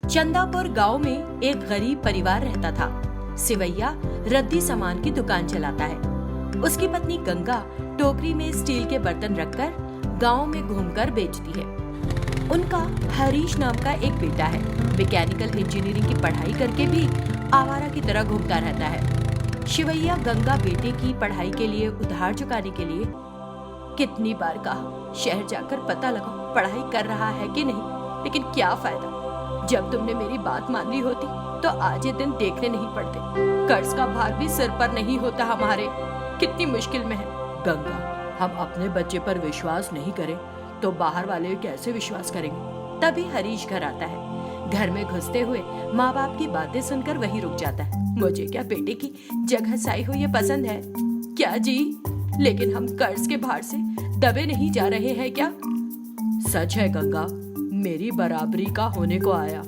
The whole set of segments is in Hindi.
चंदापुर गांव में एक गरीब परिवार रहता था। सिवैया रद्दी सामान की दुकान चलाता है। उसकी पत्नी गंगा टोकरी में स्टील के बर्तन रखकर गांव में घूमकर बेचती है। उनका हरीश नाम का एक बेटा है। मैकेनिकल इंजीनियरिंग की पढ़ाई करके भी आवारा की तरह घूमता रहता है। शिवैया गंगा बेटे की पढ़ाई के लिए उधार चुकाने के लिए कितनी बार कहा शहर जाकर पता लगाओ पढ़ाई कर रहा है कि नहीं, लेकिन क्या फायदा। जब तुमने मेरी बात मान ली होती तो आज ये दिन देखने नहीं पड़ते। कर्ज का भार भी सिर पर नहीं होता हमारे। कितनी मुश्किल में है। गंगा, हम अपने बच्चे पर विश्वास नहीं करें तो बाहर वाले कैसे विश्वास करेंगे। तभी हरीश घर आता है। घर में घुसते हुए माँ बाप की बातें सुनकर वही रुक जाता है। मुझे क्या बेटे की जगह साई हो ये पसंद है क्या जी? लेकिन हम कर्ज के भार से दबे नहीं जा रहे हैं क्या? सच है गंगा, मेरी बराबरी का होने को आया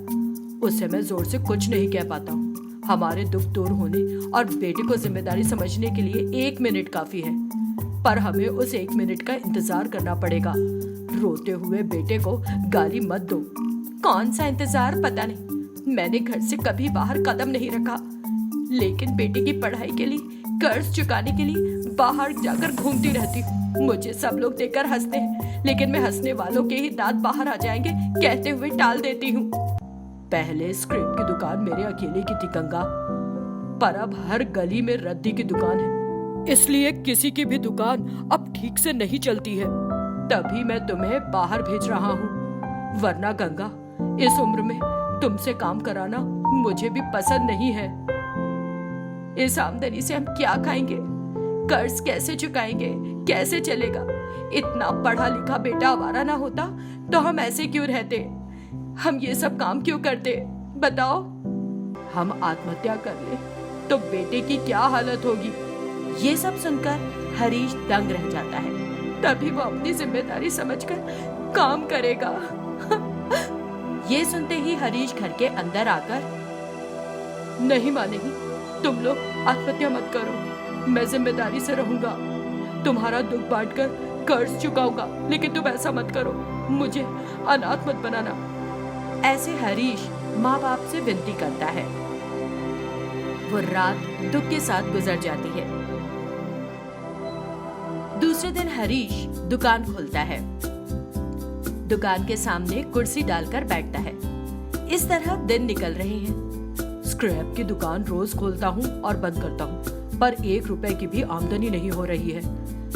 उससे मैं जोर से कुछ नहीं कह पाता हूँ। हमारे दुख दूर होने और बेटे को जिम्मेदारी समझने के लिए 1 मिनट काफी है, पर हमें उस 1 मिनट का इंतजार करना पड़ेगा। रोते हुए बेटे को गाली मत दो। कौन सा इंतजार पता नहीं। मैंने घर से कभी बाहर कदम नहीं रखा, लेकिन बेटे की पढ़ाई के लिए कर्ज चुकाने के लिए बाहर जाकर घूमती रहती हूँ। मुझे सब लोग देखकर हंसते हैं, लेकिन मैं हंसने वालों के ही दांत बाहर आ जाएंगे कहते हुए टाल देती हूँ। पहले स्क्रिप्ट की दुकान मेरे अकेले की थी गंगा, पर अब हर गली में रद्दी की दुकान है, इसलिए किसी की भी दुकान अब ठीक से नहीं चलती है। तभी मैं तुम्हें बाहर भेज रहा हूँ, वरना गंगा इस उम्र में तुमसे काम कराना मुझे भी पसंद नहीं है। इस आमदनी से हम क्या खाएंगे, कर्ज कैसे चुकाएंगे, कैसे चलेगा? इतना पढ़ा लिखा बेटा आवारा ना होता तो हम ऐसे क्यों रहते? हम ये सब काम क्यों करते बताओ? हम आत्महत्या कर ले तो बेटे की क्या हालत होगी? ये सब सुनकर हरीश दंग रह जाता है। तभी वो अपनी जिम्मेदारी समझकर काम करेगा। ये सुनते ही हरीश घर के अंदर आकर, नहीं माँ नहीं, तुम लोग आत्महत्या मत करो, मैं जिम्मेदारी से रहूंगा, तुम्हारा दुख बांटकर कर्ज चुकाऊंगा, लेकिन तुम ऐसा मत करो, मुझे अनाथ मत बनाना। ऐसे हरीश माँ बाप से विनती करता है। वो रात दुख के साथ गुजर जाती है। दूसरे दिन हरीश दुकान खोलता है। दुकान के सामने कुर्सी डालकर बैठता है। इस तरह दिन निकल रहे हैं। स्क्रैप की दुकान रोज खोलता हूँ और बंद करता हूँ, पर 1 रुपए की भी आमदनी नहीं हो रही है।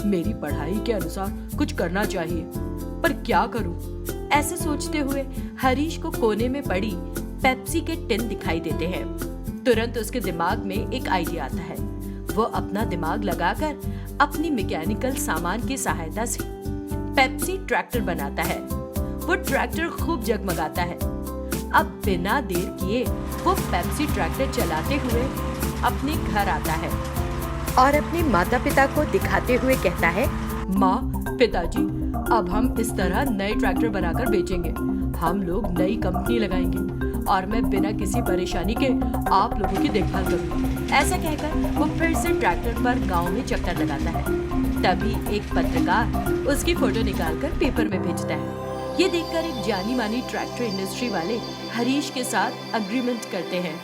मेरी पढ़ाई के अनुसार कुछ करना चाहिए, पर क्या करूँ? ऐसे सोचते हुए हरीश को कोने में पड़ी पेप्सी के टिन दिखाई देते हैं। तुरंत उसके दिमाग में एक आइडिया आता है। वो अपना दिमाग लगाकर अपनी मैकेनिकल सामान की सहायता से पेप्सी ट्रैक्टर बनाता है। वो ट्रैक्टर खूब जगमगाता है। अब बिना देर किए वो पेप्सी ट्रैक्टर चलाते हुए अपने घर आता है और अपने माता पिता को दिखाते हुए कहता है, माँ, पिताजी, अब हम इस तरह नए ट्रैक्टर बनाकर बेचेंगे। हम लोग नई कंपनी लगाएंगे और मैं बिना किसी परेशानी के आप लोगों की देखभाल करूंगी। ऐसा कहकर वो फिर से ट्रैक्टर पर गांव में चक्कर लगाता है। तभी एक पत्रकार उसकी फोटो निकालकर पेपर में भेजता है। ये देखकर एक जानी मानी ट्रैक्टर इंडस्ट्री वाले हरीश के साथ अग्रीमेंट करते हैं।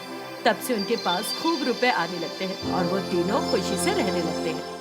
तब से उनके पास खूब रुपए आने लगते हैं और वो तीनों खुशी से रहने लगते हैं।